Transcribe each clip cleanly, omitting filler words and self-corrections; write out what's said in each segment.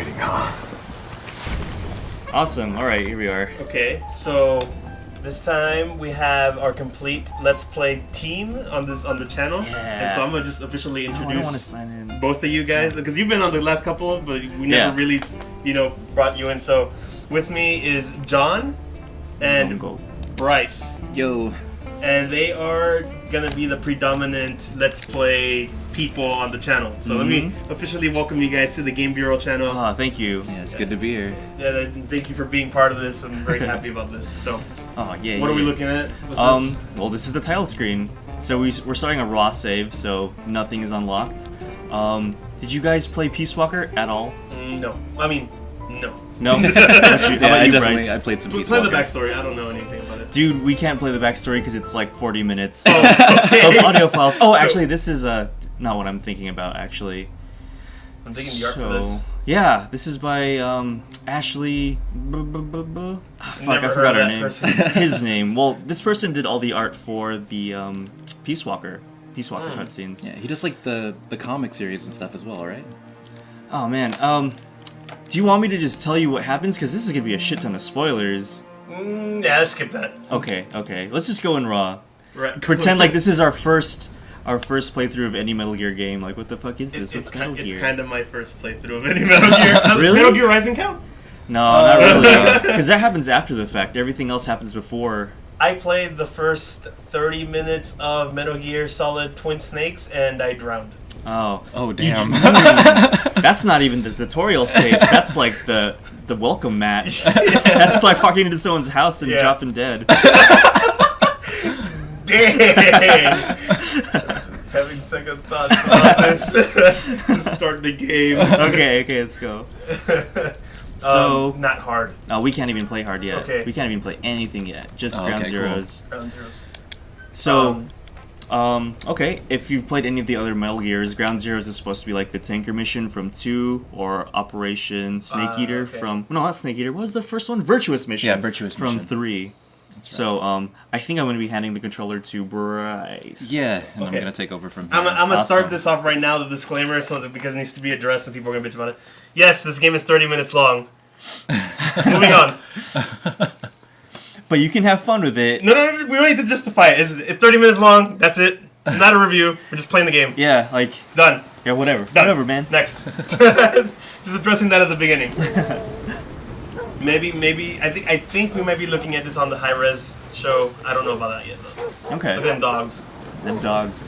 waiting, huh? Awesome. All right, here we are. Okay, so this time we have our complete Let's Play team on the channel. Yeah. And so I'm gonna just officially I don't introduce want to sign in. both of you guys because you've been on the last couple, but we never really, brought you in. So with me is John and Brice. Yo. And they are gonna be the predominant Let's Play people on the channel. So let me officially welcome you guys to the Game Bureau channel. Ah, thank you. Yeah, it's good to be here. Yeah, thank you for being part of this. I'm very happy about this. So, Oh, yeah. what are we looking at? What's this? Well, this is the title screen. So we're starting a raw save, so nothing is unlocked. Did you guys play Peace Walker at all? No. I mean, no. No. I played some Peace Play the Walker. backstory. I don't know anything about it. Dude, we can't play the backstory because it's like 40 minutes Okay. of audio files. Oh, So- actually, this is not what I'm thinking about, actually. I'm thinking the art for this. Yeah, this is by Ashley. Fuck, Never I heard forgot of her that name. person. His name. Well, this person did all the art for the Peace Walker cutscenes. Yeah, he does like the comic series and stuff as well, right? Oh man. Do you want me to just tell you what happens? Because this is gonna be a shit ton of spoilers. Yeah, let's skip that. Okay. Let's just go in raw. Right. Pretend like this is our first playthrough of any Metal Gear game. Like, what the fuck is this? What's Metal Gear? It's kind of my first playthrough of any Metal Gear. Really? Metal Gear Rising count? No, not really. Because that happens after the fact. Everything else happens before. I played the first 30 minutes of Metal Gear Solid Twin Snakes and I drowned. Oh. Oh, damn. That's not even the tutorial stage. That's like the welcome mat. That's like walking into someone's house and dropping dead. Dang! Having second thoughts about this. Just start the game. Okay, let's go. So not hard. we can't even play hard yet. Okay. We can't even play anything yet. Just Ground okay, cool. Zeroes. Ground Zeroes. So, okay, if you've played any of the other Metal Gears, Ground Zeroes is supposed to be like the tanker mission from 2, or Operation Snake Eater okay. from... No, not Snake Eater. What was the first one? Virtuous Mission. Yeah, Virtuous from Mission. 3. So, I think I'm going to be handing the controller to Brice. Yeah, and I'm Okay. gonna take over from here. I'm gonna Awesome. start this off right now, the disclaimer, so that because it needs to be addressed and people are gonna bitch about it. Yes, this game is 30 minutes long. Moving on. But you can have fun with it. No, we don't need to justify it. It's 30 minutes long. That's it. Not a review. We're just playing the game. Yeah, like... Done. Yeah, whatever. Done. Whatever, man. Next. Just addressing that at the beginning. Maybe. I think we might be looking at this on the high res show. I don't know about that yet, though. Okay. But them dogs. Them dogs.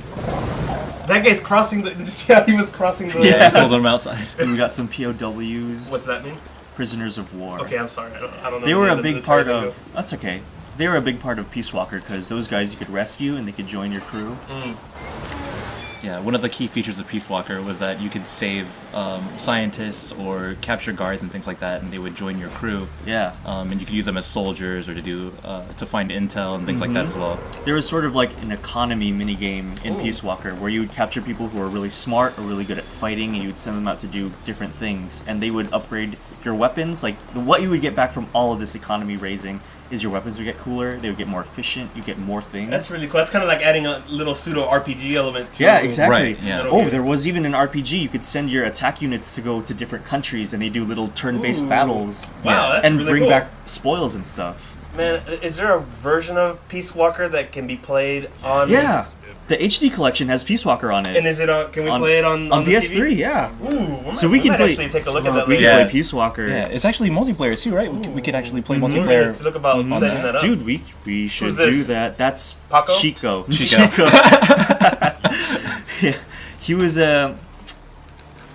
That guy's crossing the. Did you see how he was crossing the? Yeah, just holding them outside. And we got some POWs. What's that mean? Prisoners of war. Okay, I'm sorry. I don't know. They were a the big part lingo. of... That's okay. They were a big part of Peace Walker, because those guys you could rescue and they could join your crew. Yeah, one of the key features of Peace Walker was that you could save scientists or capture guards and things like that, and they would join your crew. Yeah. And you could use them as soldiers or to do to find intel and things like that as well. There was sort of like an economy minigame in Peace Walker where you would capture people who are really smart or really good at fighting, and you would send them out to do different things, and they would upgrade your weapons. Like, what you would get back from all of this economy raising is your weapons would get cooler, they would get more efficient, you get more things. That's really cool. That's kind of like adding a little pseudo RPG element to. Yeah, exactly. Right, yeah. Metal Oh, Gear. there was even an RPG. You could send your attack units to go to different countries, and they do little turn-based Ooh. battles. Wow, that's and really bring cool. back spoils and stuff. Man, is there a version of Peace Walker that can be played on? Yeah, the HD collection has Peace Walker on it. And is it on? Can we play it on on the PS3? TV? Yeah. Ooh, So we can might play. actually take a look at that We later. can Yeah. play Peace Walker. Yeah, it's actually multiplayer too, right? We could actually play We multiplayer. need to look about on setting that. that up. Dude, we should Who's this? do that. That's Paco? Chico. Chico. Yeah, he was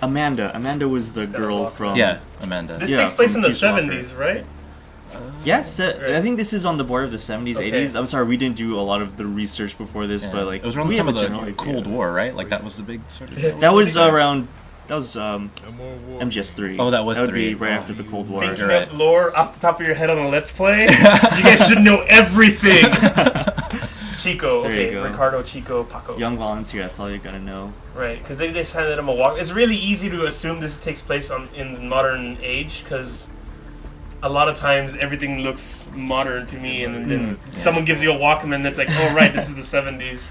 Amanda. Amanda was the girl from. Yeah, Amanda. This Yeah, takes place from in the Peace Walker. 70s, right? Yes, I think this is on the border of the 70s, Okay. 80s. I'm sorry, we didn't do a lot of the research before this, Yeah. but like it was around we the time have of a general the idea. Cold War, right? Like that was the big sort of. That was around. That was MGS3. Oh, that was That would 3. be right Oh. after the Cold War. Thinking You're right. up lore off the top of your head on a Let's Play. You guys should know everything. Chico, There you okay, go. Ricardo, Chico, Paco. Young volunteer. That's all you gotta know. Right, because they just handed him a walk. It's really easy to assume this takes place in the modern age, because a lot of times everything looks modern to me, and then someone gives you a Walkman that's like, oh right, this is the 70s.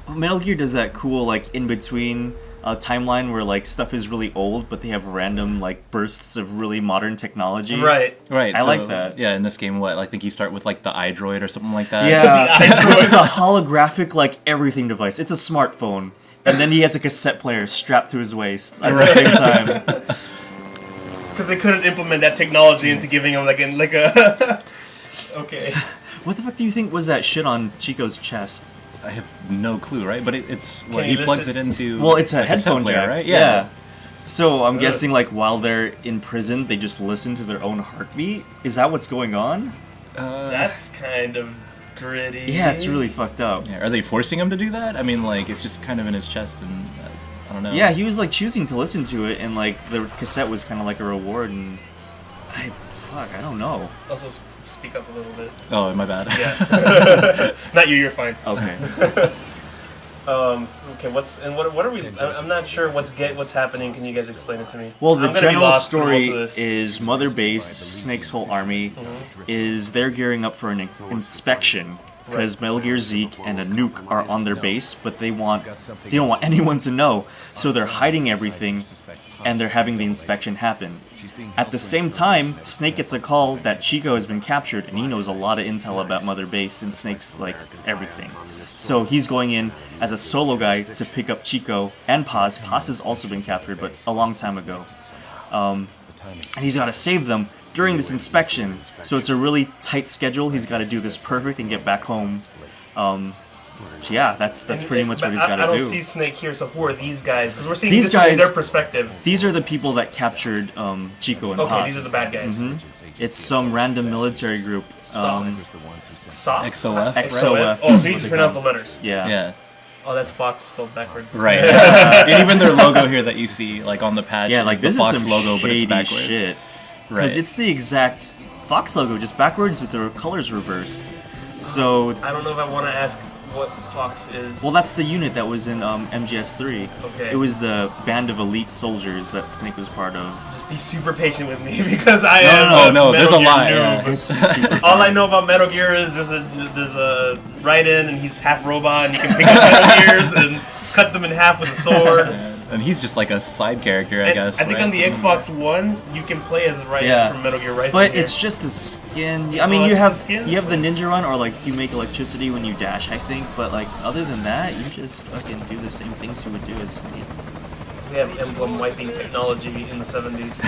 Metal Gear does that cool like in between timeline where like stuff is really old, but they have random like bursts of really modern technology. Right. Right. I so, like that. Yeah, in this game, what I think you start with like the iDroid or something like that. Yeah, which is a holographic like everything device. It's a smartphone, and then he has a cassette player strapped to his waist at the same time. Because they couldn't implement that technology into giving him like a. Okay. What the fuck do you think was that shit on Chico's chest? I have no clue, right? But it's what Can he you plugs listen? it into. Well, it's a cassette headphone player, jack, right? Yeah. So I'm guessing like while they're in prison, they just listen to their own heartbeat. Is that what's going on? That's kind of gritty. Yeah, it's really fucked up. Yeah, are they forcing him to do that? I mean, like it's just kind of in his chest, and I don't know. Yeah, he was like choosing to listen to it, and like the cassette was kind of like a reward. And I don't know. Also, speak up a little bit. Oh, my bad. Yeah. Not you. You're fine. Okay. Okay. What are we? I'm not sure what's happening. Can you guys explain it to me? Well, the I'm gonna be general lost through story most of this. is Mother Base, Snake's whole army, is they're gearing up for an inspection because Metal Gear Zeke and a nuke are on their base, but they don't want anyone to know, so they're hiding everything, and they're having the inspection happen. At the same time, Snake gets a call that Chico has been captured, and he knows a lot of intel about Mother Base, and Snake's like everything. So he's going in as a solo guy to pick up Chico and Paz. Paz has also been captured, but a long time ago. And he's got to save them during this inspection. So it's a really tight schedule. He's got to do this perfect and get back home. So yeah, that's pretty much what he's got to do. I don't see Snake here, so who are these guys? Because we're seeing These this from guys- their perspective. These are the people that captured Chico and Paz. Okay, these are the bad guys. It's some random military group. Soft. XOF, right? XOF. Oh, so you What just they pronounce the call it. letters. Yeah. Yeah. Oh, that's Fox spelled backwards. Right. And even their logo here that you see, like on the patch, Yeah, like is the this Fox is some logo, but it's shady backwards. shit. Right. Because it's the exact Fox logo, just backwards with the colors reversed. So, I don't know if I want to ask what Fox is. well, that's the unit that was in MGS3. Okay. It was the band of elite soldiers that Snake was part of. Just be super patient with me because I No, am no, a no, there's Metal a Gear lot, noob. yeah. It's super All I fun. know about Metal Gear is there's a Raiden and he's half robot and you can pick up Metal Gears and cut them in half with a sword. And he's just like a side character, I And guess. I think right? on the Xbox One you can play as Raiden Yeah. from Metal Gear Rising. But here. it's just the skin. I mean, Oh, you it's have the skins? you have the ninja run, or like you make electricity when you dash, I think. But like other than that, you just fucking do the same things you would do as Snake. we have emblem wiping technology in the 70s.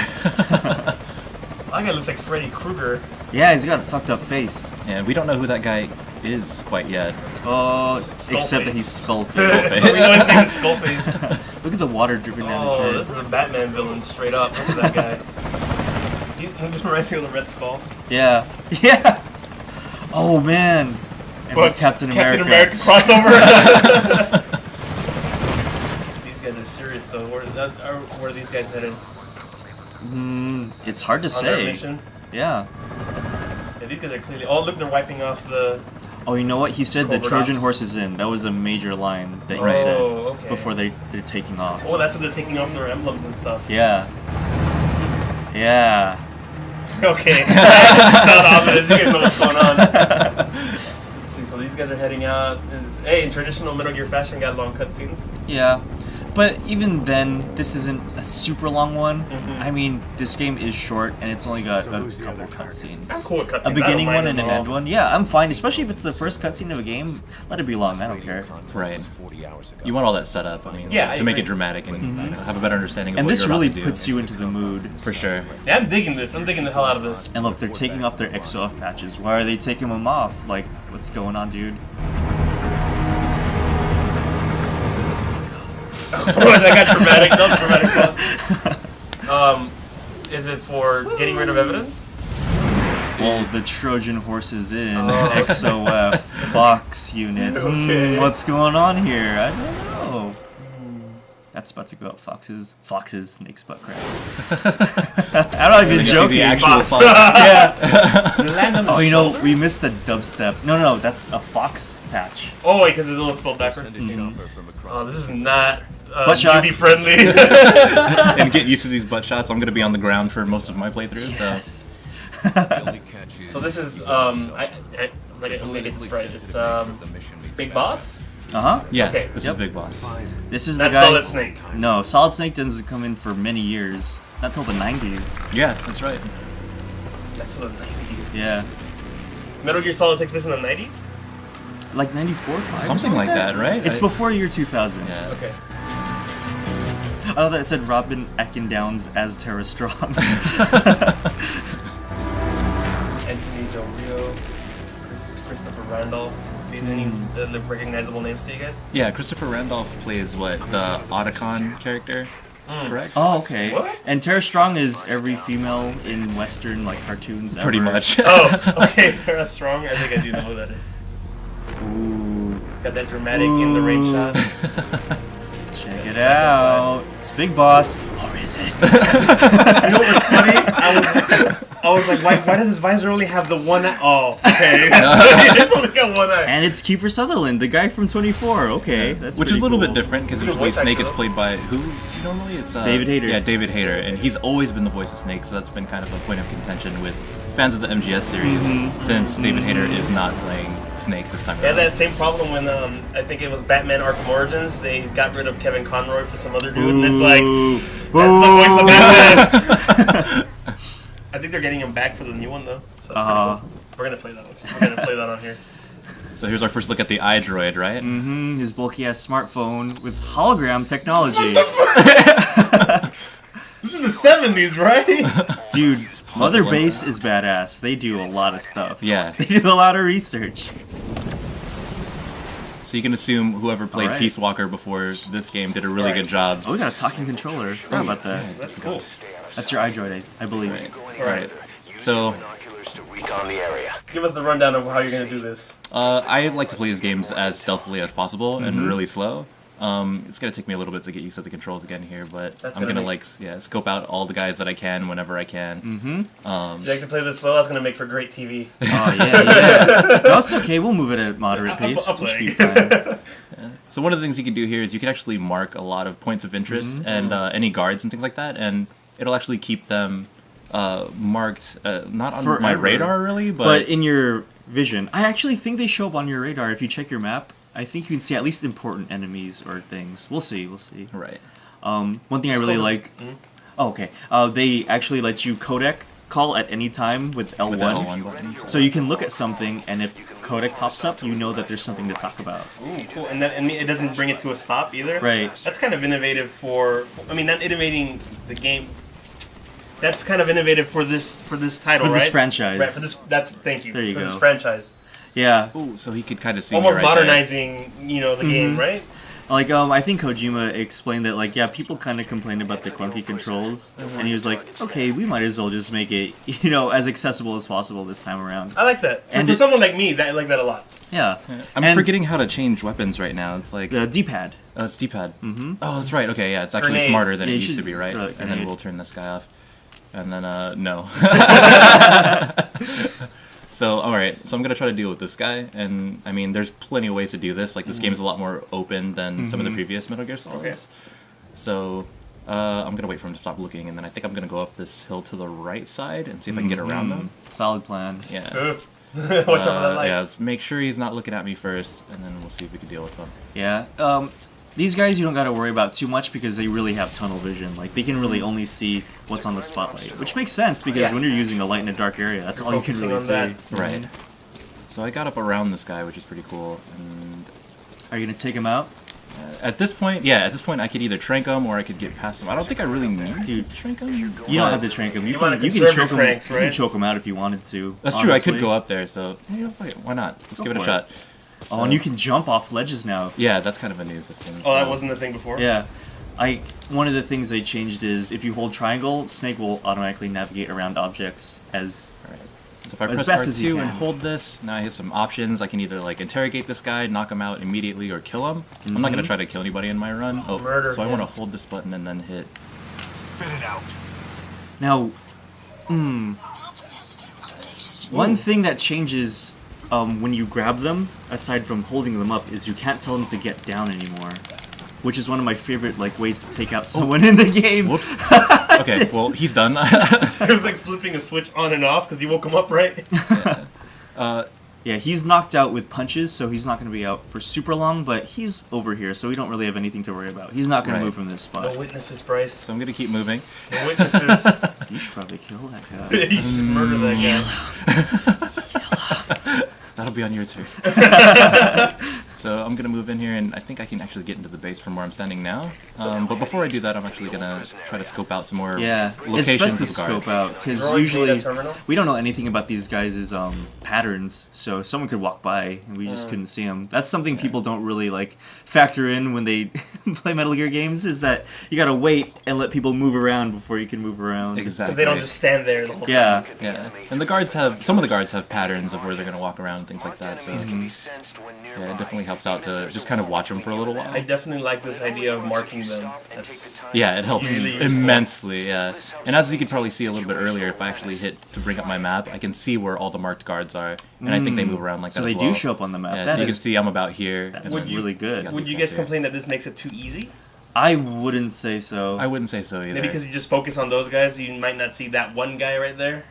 That guy looks like Freddy Krueger. Yeah, he's got a fucked up face. Yeah, we don't know who that guy is quite yet. Oh, Skullface. except that he's skull. So we know his name is Skullface. Look at the water dripping down Oh, his this is head. a Batman villain straight up. Look at that guy. He just reminds me of the Red Skull. Yeah, yeah. Oh man. And What, Captain America. Captain America crossover. These guys are serious though. Where are these guys headed? It's hard to On their say. mission? Yeah. Yeah, these guys are clearly. Oh, look, they're wiping off the. Oh, you know what? He said the Covert Trojan ops. horse is in. That was a major line that he Right. said Oh, okay. before they're taking off. Oh, that's what they're taking off their emblems and stuff. Yeah. Yeah. Okay. It's not obvious. You guys know what's going on. Let's see. So these guys are heading out. Hey, in traditional Metal Gear fashion, got long cutscenes. Yeah. But even then, this isn't a super long one. Mhm. I mean, this game is short, and it's only got a couple cutscenes. I'm cool with cutscenes. A beginning I don't one mind and an them end all. one. Yeah, I'm fine. Especially if it's the first cutscene of a game. Let it be long. I don't care. Right. You want all that set up, I mean, Yeah, I to make agree. it dramatic and you know, have a better understanding of And what this you're about really to do. puts you into the mood. For sure. Yeah, I'm digging this. I'm digging the hell out of this. And look, they're taking off their XOF patches. Why are they taking them off? Like, what's going on, dude? That got dramatic. That was dramatic pause. Is it for getting rid of evidence? Well, the Trojan horse is in. Oh. XOF Fox unit. Okay. What's going on here? I don't know. That's about to go up Fox's Snake's butt crack. I'm not even You see joking. the actual Fox. Fox. Yeah. Land on the Oh, you know, shoulder. we missed the dubstep. No, that's a Fox patch. Oh wait, because it's a little spelled backwards. Oh, this is not Butt shot. newbie friendly. And get used to these butt shots. I'm going to be on the ground for most of my playthrough, so... So this is like I made it right. It's Big Boss. Yeah, Okay. this Yep. is Big Boss. This is the That's guy. Solid Snake. No, Solid Snake doesn't come in for many years. Not till the 90s. Yeah, that's right. That's the 90s. Yeah. Metal Gear Solid takes place in the 90s? Like 94, 5? Something like that, right? It's before year 2000. Yeah. Okay. I thought it said Robin Eckendowns as Tara Strong. Anthony Del Rio, Christopher Randolph. These any recognizable names to you guys? Yeah, Christopher Randolph plays what, the Otacon character, correct? Oh, okay. What? And Tara Strong is every female in Western like cartoons Pretty ever. much. Oh, okay, Tara Strong. I think I do know who that is. Ooh, Got that dramatic in the rain shot. check it Second out. It's Big Boss. Or is it? You know what's funny? I was like, why does his visor only have the one eye? Oh, okay. It's only got one eye. And it's Kiefer Sutherland, the guy from 24. Okay, that's Which is pretty a little cool. bit different because Who's the usually voice Snake actor, is though? played by who? Normally it's David Hayter. Yeah, David Hayter, and he's always been the voice of Snake, so that's been kind of a point of contention with fans of the MGS series since David Hayter is not playing Snake this time They had around. that same problem when I think it was Batman Arkham Origins. They got rid of Kevin Conroy for some other dude, and it's like Ooh. that's the voice of Batman. I think they're getting him back for the new one though. So that's pretty cool. We're gonna play that one. We're gonna play that on here. So here's our first look at the iDroid, right? His bulky ass smartphone with hologram technology. This is the 70s, right? Dude, Mother like Base is badass. They do a lot of stuff. Yeah. They do a lot of research. So you can assume whoever played Alright. Peace Walker before this game did a really good job. Oh, we got a talking controller. Forgot about that. That's cool. That's your iDroid, I believe. All right. So Give us the rundown of how you're gonna do this. I like to play these games as stealthily as possible Mm-hmm. and really slow. It's gonna take me a little bit to get used to the controls again here, but That's I'm gonna gonna scope out all the guys that I can whenever I can. You like to play this slow? That's gonna make for great TV. Oh, yeah. No, it's okay. We'll move it at moderate pace. I'll It should be play. fine. So one of the things you can do here is you can actually mark a lot of points of interest and any guards and things like that, and it'll actually keep them marked not on my Forever. radar really, But in your vision, I actually think they show up on your radar if you check your map. I think you can see at least important enemies or things. We'll see. We'll see. right. One thing I really like. Oh, okay. They actually let you codec call at any time with L1. With the L1 button. So you can look at something, and if codec pops up, you know that there's something to talk about. Ooh, cool. And it doesn't bring it to a stop either. Right. That's kind of innovative I mean, not innovating the game. That's kind of innovative for this title, For right? this franchise. Right. For this. Thank you. There you for go. this franchise. Yeah. Ooh, so he could kind of see Almost me right modernizing, the game, right? Like, I think Kojima explained that, like, yeah, people kind of complained about the clunky controls, and he was like, okay, we might as well just make it, as accessible as possible this time around. I like that. For, And for it- someone like me, I like that a lot. Yeah. I'm And forgetting how to change weapons right now. It's like the D-pad. it's D-pad. Oh, that's right. Okay, yeah, it's actually Grenade. smarter than Yeah, it you used to should be, right? throw a And then grenade. we'll turn this guy off. And then no. So, all right. So I'm gonna try to deal with this guy, and I mean, there's plenty of ways to do this. Like this game's a lot more open than some of the previous Metal Gear Solids. Okay. So I'm gonna wait for him to stop looking, and then I think I'm gonna go up this hill to the right side and see if I can get around him. Solid plan. Yeah. Watch out for that light. Yeah. Let's make sure he's not looking at me first, and then we'll see if we can deal with him. Yeah. These guys you don't got to worry about too much because they really have tunnel vision. Like, they can really only see what's on the spotlight, which makes sense because Yeah. when you're using a light in a dark area, that's all you can focusing really on see. that. Right. So I got up around this guy, which is pretty cool. And Are you gonna take him out? at this point, I could either trank him or I could get past him. I don't think I really need Dude, to trank him. You but- don't have to trank him. You wanna can conserve choke your him. cranks, You can right? choke him out if you wanted to. That's true. I honestly. could go up there. So yeah, fuck it, why not? Let's Go give it a for shot. Oh, and you can jump off ledges now. Yeah, that's kind of a new system. as Oh, that well. wasn't the thing before? Yeah. One of the things they changed is if you hold triangle, Snake will automatically navigate around objects as. Alright. So if I As press best as you R2 and can. hold this, now I have some options. I can either like interrogate this guy, knock him out immediately, or kill him. I'm not gonna try to kill anybody in my run. Oh, Murder so I him. want to hold this button and then hit. Spit it out. Now, one thing that changes when you grab them, aside from holding them up, is you can't tell them to get down anymore. Which is one of my favorite ways to take out someone in the game. Whoops. Okay, well he's done. I was like flipping a switch on and off because you woke him up, right? Yeah, he's knocked out with punches, so he's not going to be out for super long, but he's over here, so we don't really have anything to worry about. He's not going Right. to move from this spot. No witnesses, Brice. So I'm gonna keep moving. No witnesses. You should probably kill that guy. You should murder that guy. That'll be on your turn. So I'm gonna move in here, and I think I can actually get into the base from where I'm standing now. But before I do that, I'm actually gonna try to scope out some more Yeah, it's locations best to of guards. scope out, because Droid usually data terminal? we don't know anything about these guys' patterns, so someone could walk by and we just couldn't see them. That's something people don't really like factor in when they play Metal Gear games, is that you gotta wait and let people move around before you can move around. Exactly. Because they don't just stand there the whole Yeah. Yeah, and the guards have some of the guards have patterns of where they're gonna walk around and things like that. So yeah, it definitely helps out to just kind of watch them for a little while. I definitely like this idea of marking them. That's Yeah, it helps Really useful. immensely. Yeah, and as you could probably see a little bit earlier, if I actually hit to bring up my map, I can see where all the marked guards are, and I think they move around like So that they as well. do show up on the map. Yeah, That so you can is- see I'm about here. that's and Would then- you- really good. Yeah. Would these you guys guys here. complain that this makes it too easy? I wouldn't say so. I wouldn't say so either. Maybe because you just focus on those guys, you might not see that one guy right there.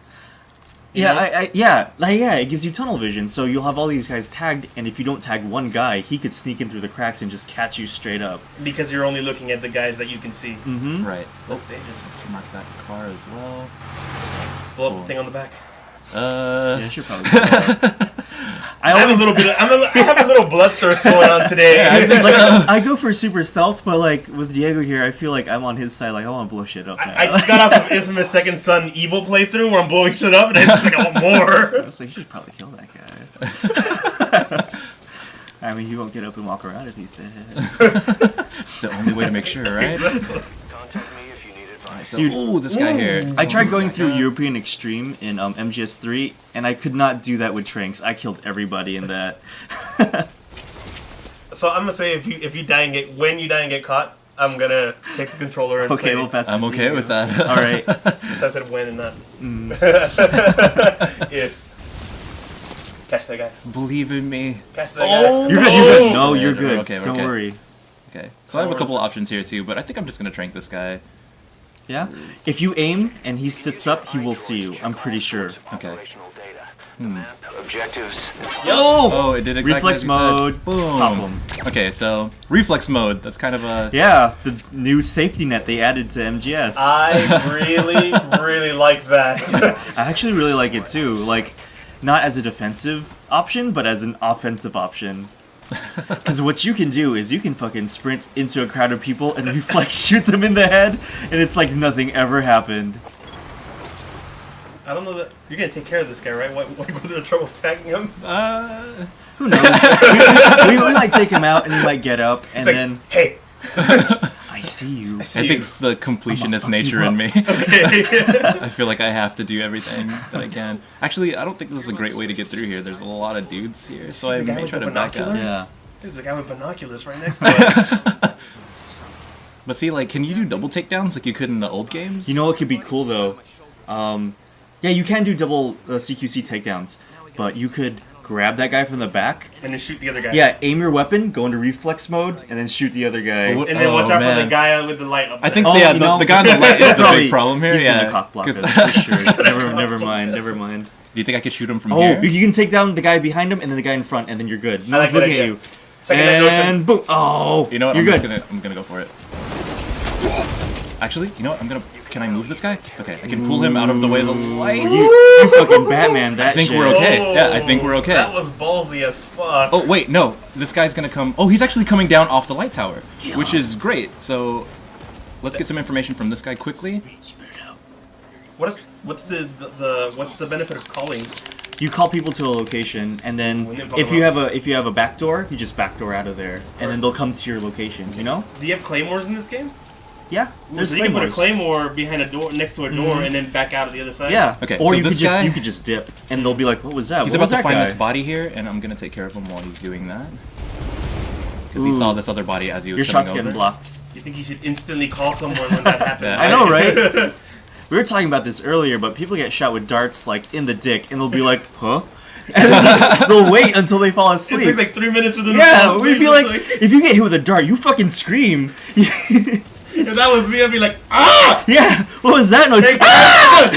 Yeah, it gives you tunnel vision. So you'll have all these guys tagged, and if you don't tag one guy, he could sneak in through the cracks and just catch you straight up. Because you're only looking at the guys that you can see. Mm-hmm. Right. That's dangerous. Let's mark that car as well. Blow up Cool. the thing on the back. Yeah, I should probably. I I have a always little bit. I have a little bloodthirst going on today. I go for super stealth, but like with Diego here, I feel like I'm on his side. Like I want to blow shit up. Now. I just got off of Infamous Second Son Evil playthrough where I'm blowing shit up, and I just like, I want more. I was like, you should probably kill that guy. I mean, he won't get up and walk around if he's dead. It's the only way to make sure, right? So, Dude. ooh, this guy here. I tried going through European Extreme in MGS3, and I could not do that with Tranks. I killed everybody in that. So I'm gonna say if you die and get caught, I'm gonna take the controller and Okay, play. we'll pass. I'm the okay Diego. with that. All right. So I said when and not if. Catch that guy. Believe in me. Catch that guy. You're good. You're good. No, Yeah, you're we're good. okay, we're Don't okay. worry. Okay. So I have a couple options here too, but I think I'm just gonna trank this guy. Yeah. If you aim and he sits up, he will see you. I'm pretty sure. Okay. Objectives. Oh, it did exactly Reflex as you said. mode. Boom. Pop 'em. Okay, so reflex mode. That's kind of a. Yeah, the new safety net they added to MGS. I really like that. I actually really like it too. Like, not as a defensive option, but as an offensive option. Because what you can do is you can fucking sprint into a crowd of people and reflex shoot them in the head, and it's like nothing ever happened. I don't know that you're gonna take care of this guy, right? Why go through the trouble of tagging him? Who knows? we might take him out and he might get up, and It's like, then hey, I see you. see I you. think it's the completionist fuck nature you in up. me. Okay. I feel like I have to do everything that I can. Actually, I don't think this is a great way to get through here. There's a lot of dudes here, so I the guy may with try the to back out. binoculars? Yeah. There's a guy with binoculars right next to us. But see, like, can you do double takedowns like you could in the old games? You know what could be cool though? Yeah, you can do double CQC takedowns, but you could grab that guy from the back. And then shoot the other guy. Yeah, aim your weapon, go into reflex mode, and then shoot the other guy. What- And then watch Oh, out for the man. guy with the light up I there. think Oh, yeah, you know- the guy on the left is the Probably- big problem here. He's Yeah, gonna cock block 'cause- us for sure. Never mind. Never mind. Do you think I could shoot him from Oh, here? you can take down the guy behind him and then the guy in front, and then you're good. No I one's like that looking at idea. you. Second night notion. And boom! Oh, You know what? You're I'm good. I'm gonna go for it. Actually, you know what? Can I move this guy? Okay, I can pull him out of the way of the light. You fucking Batman that I think shit. we're okay. Yeah, I think we're okay. That was ballsy as fuck. Oh wait, no. This guy's gonna come. Oh, he's actually coming down off the light tower, which is great. So let's get some information from this guy quickly. What's the benefit of calling? You call people to a location, and then When they fuck if them you up. have a back door, you just backdoor out of there, and then they'll come to your location. You know? Do you have claymores in this game? Yeah. There's So you can put a claymores. claymore behind a door, next to a door, and then back out of the other side. Yeah. Okay, Or so you could this just guy- dip, and they'll be like, "What was that? He's What about was to that find guy?" this body here, and I'm gonna take care of him while he's doing that. Because he Ooh. saw this other body as he was Your coming shot's over. getting blocked. You think you should instantly call someone when that happens? Yeah. I know, right? We were talking about this earlier, but people get shot with darts like in the dick, and they'll be like, "Huh?" And then they'll wait until they fall It asleep. takes like 3 minutes for them to Yeah, fall we'd asleep. be It's like, if you get hit with a dart, you fucking scream. if that was me, I'd be like, ah! Yeah, what was that noise? Hey,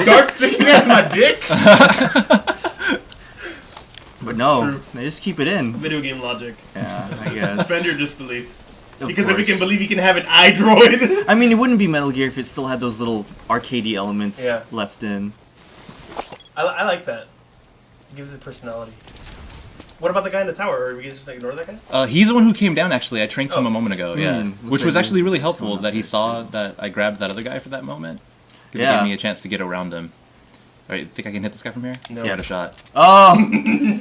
dart sticking out of my dick? But No, true. they just keep it in. Video game logic. Yeah, I guess. Suspend your disbelief. Of Because if we course. can believe he can have an iDroid. I mean, it wouldn't be Metal Gear if it still had those little arcadey elements Yeah. left in. I like that. It gives it personality. What about the guy in the tower? Or we can just ignore that guy? He's the one who came down, actually. I tranked him Oh. a moment ago, yeah. looks Which like was actually really he's helpful going that up he there, saw too. that I grabbed that other guy for that moment. Because Yeah. it gave me a chance to get around him. Alright, think I can hit this guy from here? No. Yeah, a Yes. shot. Oh!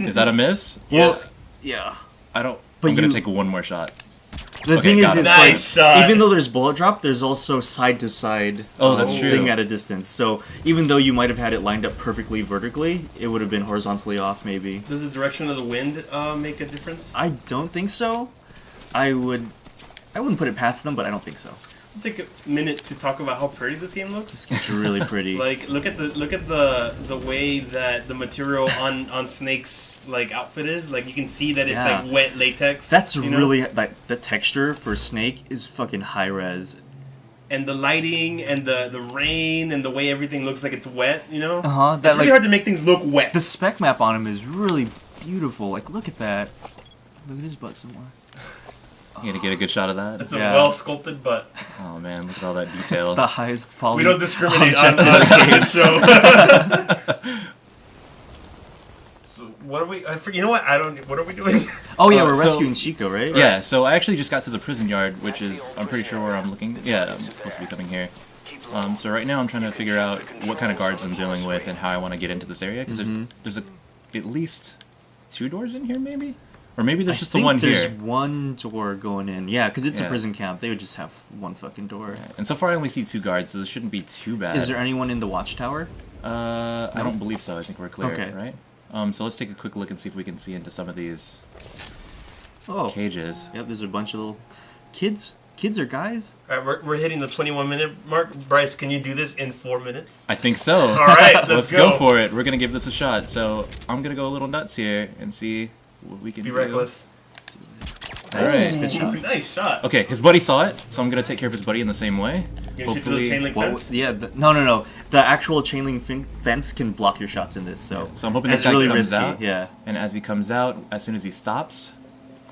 Is that a miss? Yes. Yeah. I don't... But I'm gonna you- take one more shot. The Okay, thing is, got it's it. Nice like, shot. even though there's bullet drop, there's also side to side. Oh, that's true. Thing at a distance. So even though you might have had it lined up perfectly vertically, it would have been horizontally off, maybe. Does the direction of the wind make a difference? I don't think so. I wouldn't put it past them, but I don't think so. Take a minute to talk about how pretty this game looks. This game's really pretty. Like, look at the way that the material on Snake's like outfit is. Like, you can see that it's Yeah. like wet latex. That's you know? really like the texture for Snake is fucking high res. And the lighting and the rain and the way everything looks like it's wet. You know. Uh-huh, that, It's really like- hard to make things look wet. The spec map on him is really beautiful. Like, look at that. Look at his butt some more. You gonna get a good shot of that? It's a Yeah. well sculpted butt. Oh man, look at all that It's detail. the highest poly. We don't discriminate on object in the game. this show. So what are we? You know what? I don't. What are we doing? Oh yeah, we're so- rescuing Chico, right? Yeah, so I actually just got to the prison yard, which is, I'm pretty sure where I'm looking. Yeah, I'm supposed to be coming here. So right now I'm trying to figure out what kind of guards I'm dealing with and how I want to get into this area, because there's at least 2 doors in here, maybe? Or maybe there's just the one there's here. one door going in. Yeah, because it's a Yeah. prison camp. They would just have one fucking door. And so far I only see 2 guards, so this shouldn't be too bad. Is there anyone in the watchtower? I don't believe so. I think we're clear, Okay. right? So let's take a quick look and see if we can see into some of these Oh. cages. Yep, there's a bunch of little kids. Kids or guys? All right, we're hitting the 21-minute mark. Bryce, can you do this in 4 minutes? I think so. All right, let's go for it. We're gonna give this a shot. So I'm gonna go a little nuts here and see what we can Be do. reckless. Nice. Alright. Good shot. Nice shot. Okay, his buddy saw it, so I'm gonna take care of his buddy in the same way. You gonna shoot through the chain link What fence? was- yeah, no. The actual chain link fence can block your shots in this, so So I'm hoping it's this guy really comes risky. out. Yeah. And as he comes out, as soon as he stops,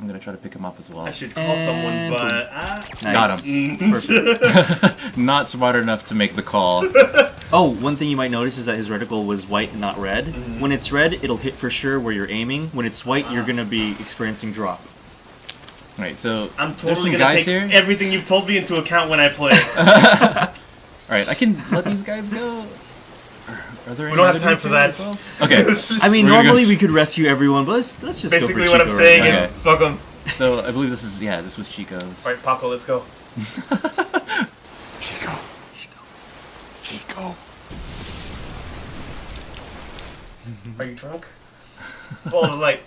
I'm gonna try to pick him up as well. I should call someone, And but Nice. Got him. Perfect. Not smart enough to make the call. Oh, one thing you might notice is that his reticle was white and not red. Mm-hmm. When it's red, it'll hit for sure where you're aiming. When it's white, you're gonna be experiencing drop. Alright, so I'm there's totally some gonna guys take here. everything you've told me into account when I play. Alright, I can let these guys go. Are there We any don't have other time dudes for here that. as well? Okay. I mean, We're gonna normally go- we could rescue everyone, but let's just Basically, go for what I'm Chico saying right is, now. Okay. fuck them. So I believe this is, yeah, this was Chico's. All right, Paco, let's go. Chico. Are you drunk? Follow the light.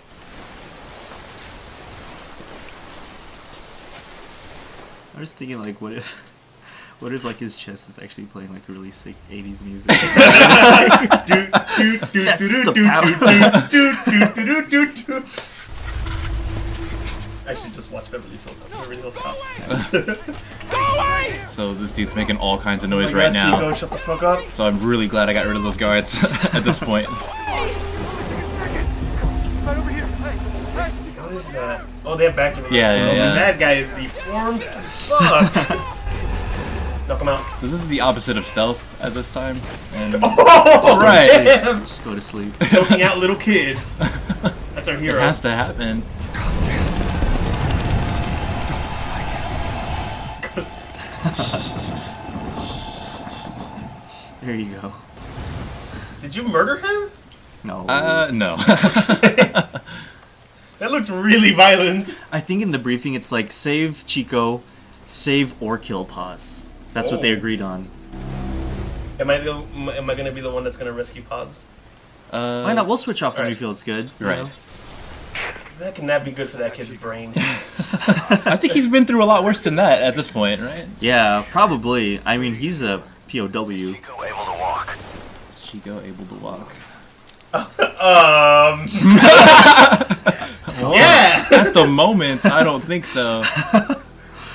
I was thinking, like, what if like his chest is actually playing like really sick '80s music? That's the power. I should just watch Beverly Hills Cop. So this dude's making all kinds of Oh noise my right God, now. Chico, shut the fuck up. So I'm really glad I got rid of those guards at this point. What is that? Oh, they have back to Yeah, I was yeah. like, that guy is deformed as fuck. Knock him out. So this is the opposite of stealth at this time. And Oh, right. damn. Just go to sleep. Choking out little kids. That's our it hero. has to happen. There you go. Did you murder him? No. No. That looked really violent. I think in the briefing it's like save Chico, save or kill Paz. That's what they Oh. agreed on. Am I gonna be the one that's gonna rescue Paz? Why not? We'll switch off when we Alright. feel it's good. you Right. know? That cannot be good for that kid's brain. I think he's been through a lot worse than that at this point, right? Yeah, probably. I mean, he's a POW. Is Chico able to walk? Yeah. At the moment, I don't think so.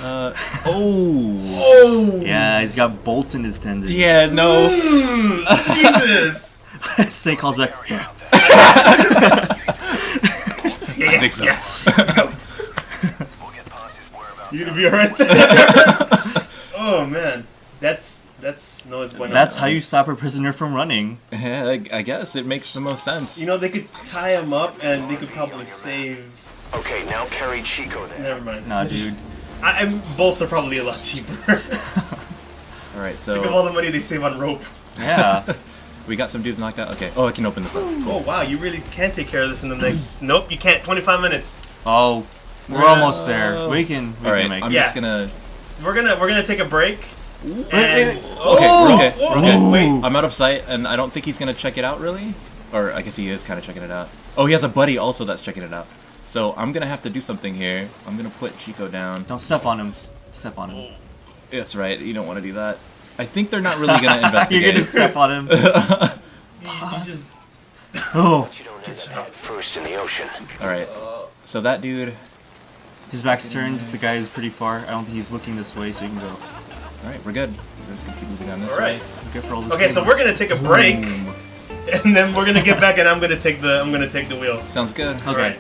Oh. Oh. Yeah, he's got bolts in his tendons. Yeah, no. Jesus. Snake calls back. Yeah. I think so. Yeah. You gonna be alright there? Oh man, that's no es bueno. That's how you stop a prisoner from running. Yeah, I guess it makes the most sense. You know, they could tie him up and they could probably save. Okay, now carry Chico there. Never mind. Nah, dude. Bolts are probably a lot cheaper. All right, Think of so all the money they save on rope. Yeah. we got some dudes knocked out. Okay. Oh, I can open this up. Oh wow, you really can take care of this in the next. Nope, you can't. 25 minutes. Oh, we're almost there. We can All right, make I'm it. Yeah. just gonna. We're gonna take a break. Wait. Okay, Oh, we're okay. oh, We're okay. oh. Wait. I'm out of sight, and I don't think he's gonna check it out really. Or I guess he is kind of checking it out. Oh, he has a buddy also that's checking it out. So I'm gonna have to do something here. I'm gonna put Chico down. Don't step on him. Step on him. That's right. You don't want to do that. I think they're not really gonna investigate. You're gonna step on him. You just Oh, You don't end up head first in the ocean. All right. So that dude. his back's turned. The guy is pretty far. I don't think he's looking this way, so you can go. All right, we're good. We're just gonna keep moving down this All right. way. Good for all this. okay. So we're gonna take a break, Boom. and then we're gonna get back, and I'm gonna take the wheel. Sounds good. Okay. All right.